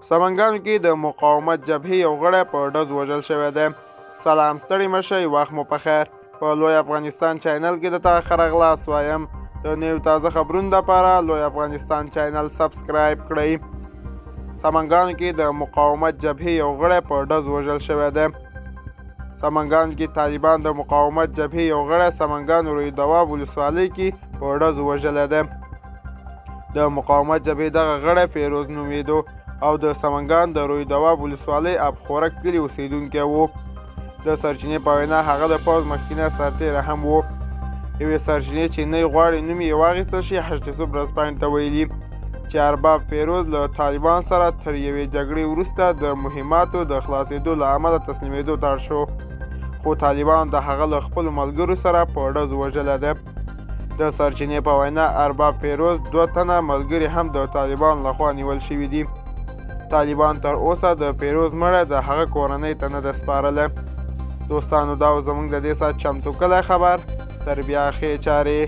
سمنګانو کې د مقاومت جبهې یو غړی په ډز وژل شوی دی. سلام، ستړي مه شئ، وخت مو په خیر. په لوی افغانستان چینل کې د تا ښه راغلاست وایم. د نویو تازه خبرونو دپاره لوی افغانستان چینل سبسکرایب کړئ. سمنګانو کې د مقاومت جبهې یو غړی په ډز وژل شوی دی. سمنګانو کې طالبان د مقاومت جبهې یو غړی سمنګانو روی دواب ولسوالۍ کې په ډز وژلی دی. د مقاومت جبهې دغه غړی فیروز نومېدو او د سمنګان د روی دواب ولسوالۍ ابخورک کلي اوسېدونکی و. د سرچینې په وینا هغه د پوځ مخکینی سرتېری هم و. یوې سرچینې چې نه غواړي نوم یې واخیستل شي هشتسوب ورځپاڼې ته ویلي چې ارباب فیروز له طالبان سره تر یوې جګړې وروسته د مهماتو د خلاصېدو له امله تسلیمېدو ته اړ شو، خو طالبان د هغه له خپلو ملګرو سره په ډز وژلی دی. د سرچینې په وینا ارباب فیروز 2 تنه ملګري هم د طالبان لخوا نیول شوي دي. طالبان تر اوسه د فیروز مړی د هغه کورنۍ ته نه ده سپارلی. دوستانو، دا و زموږ د دې ساعت چمتو کلی خبر. تر بیا ښې چارې.